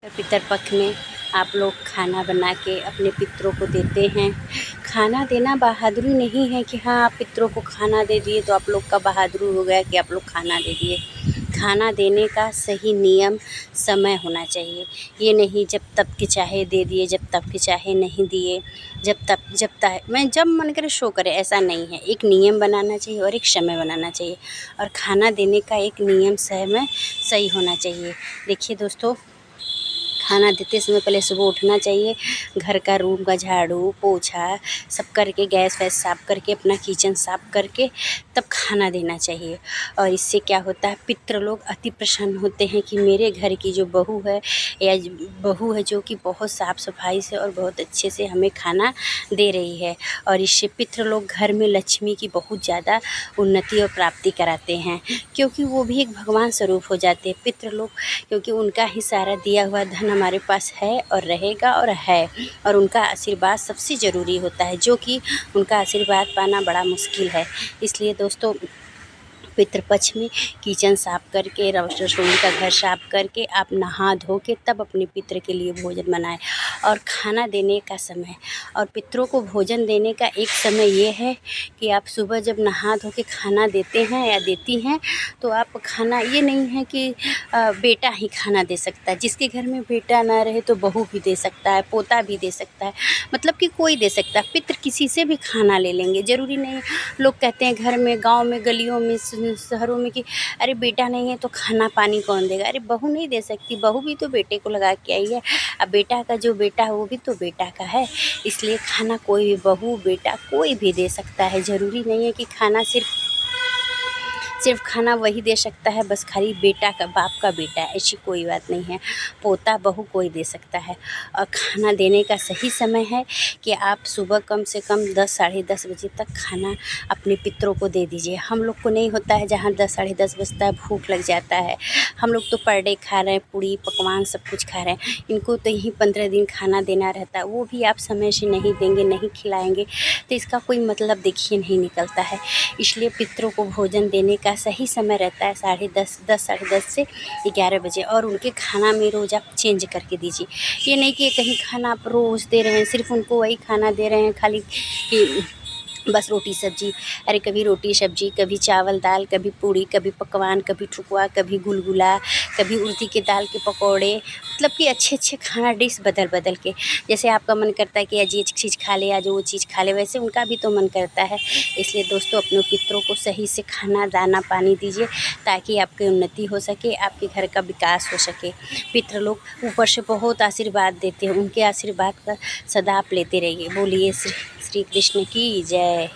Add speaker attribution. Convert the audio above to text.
Speaker 1: पितरपक्ष में आप लोग खाना बना के अपने पितरों को देते हैं। खाना देना बहादुरी नहीं है कि हाँ आप पितरों को खाना दे दिए तो आप लोग का बहादुरी हो गया कि आप लोग खाना दे दिए। खाना देने का सही नियम समय होना चाहिए। ये नहीं जब तब के चाहे दे दिए, जब तब के चाहे नहीं दिए, जब मन करे शो करे, ऐसा नहीं है। एक नियम बनाना चाहिए और एक समय बनाना चाहिए और खाना देने का एक नियम समय सही होना चाहिए। देखिए दोस्तों, खाना देते समय पहले सुबह उठना चाहिए, घर का रूम का झाड़ू पोछा सब करके, गैस वैस साफ़ करके, अपना किचन साफ़ करके तब खाना देना चाहिए। और इससे क्या होता है, पितृ लोग अति प्रसन्न होते हैं कि मेरे घर की जो बहू है या बहू है जो कि बहुत साफ़ सफाई से और बहुत अच्छे से हमें खाना दे रही है। और इससे पितृ लोग घर में लक्ष्मी की बहुत ज़्यादा उन्नति और प्राप्ति कराते हैं, क्योंकि वो भी एक भगवान स्वरूप हो जाते हैं पितृ लोग, क्योंकि उनका ही सारा दिया हुआ धन हमारे पास है और रहेगा और है। और उनका आशीर्वाद सबसे ज़रूरी होता है, जो कि उनका आशीर्वाद पाना बड़ा मुश्किल है। इसलिए दोस्तों, पितृपक्ष में किचन साफ़ करके, रसोई का घर साफ़ करके, आप नहा धो के तब अपने पितृ के लिए भोजन बनाएं। और खाना देने का समय और पितरों को भोजन देने का एक समय ये है कि आप सुबह जब नहा धो के खाना देते हैं या देती हैं, तो आप खाना, ये नहीं है कि बेटा ही खाना दे सकता है। जिसके घर में बेटा ना रहे तो बहू भी दे सकता है, पोता भी दे सकता है, मतलब कि कोई दे सकता है। पितृ किसी से भी खाना ले लेंगे, ज़रूरी नहीं। लोग कहते हैं घर में, गाँव में, गलियों में, शहरों में कि अरे बेटा नहीं है तो खाना पानी कौन देगा। अरे बहू नहीं दे सकती, बहू भी तो बेटे को लगा के आई है। अब बेटा का जो बेटा है वो भी तो बेटा का है। इसलिए खाना कोई भी, बहू बेटा कोई भी दे सकता है। ज़रूरी नहीं है कि खाना सिर्फ खाना वही दे सकता है, बस खाली बेटा का, बाप का बेटा, ऐसी कोई बात नहीं है। पोता बहू कोई दे सकता है। और खाना देने का सही समय है कि आप सुबह कम से कम 10 साढ़े 10 बजे तक खाना अपने पितरों को दे दीजिए। हम लोग को नहीं होता है, जहाँ 10 साढ़े 10 बजता है भूख लग जाता है। हम लोग तो पर डे खा रहे हैं, पूड़ी पकवान सब कुछ खा रहे हैं। इनको तो यहीं 15 दिन खाना देना रहता है, वो भी आप समय से नहीं देंगे, नहीं खिलाएँगे तो इसका कोई मतलब देखिए नहीं निकलता है। इसलिए पितरों को भोजन देने का सही समय रहता है 10 साढ़े 10 से 11 बजे। और उनके खाना में रोज़ आप चेंज करके दीजिए। ये नहीं कि कहीं खाना आप रोज़ दे रहे हैं, सिर्फ उनको वही खाना दे रहे हैं खाली कि बस रोटी सब्जी। अरे कभी रोटी सब्जी, कभी चावल दाल, कभी पूड़ी, कभी पकवान, कभी ठुकवा, कभी गुलगुला, कभी उड़दी के दाल के पकौड़े, मतलब कि अच्छे खाना डिश बदल के। जैसे आपका मन करता है कि आज ये चीज़ खा ले, आज वो चीज़ खा ले, वैसे उनका भी तो मन करता है। इसलिए दोस्तों, अपने पितरों को सही से खाना दाना पानी दीजिए, ताकि आपकी उन्नति हो सके, आपके घर का विकास हो सके। पितृ लोग ऊपर से बहुत आशीर्वाद देते हैं, उनके आशीर्वाद का सदा आप लेते रहिए। बोलिए श्री कृष्ण की जय।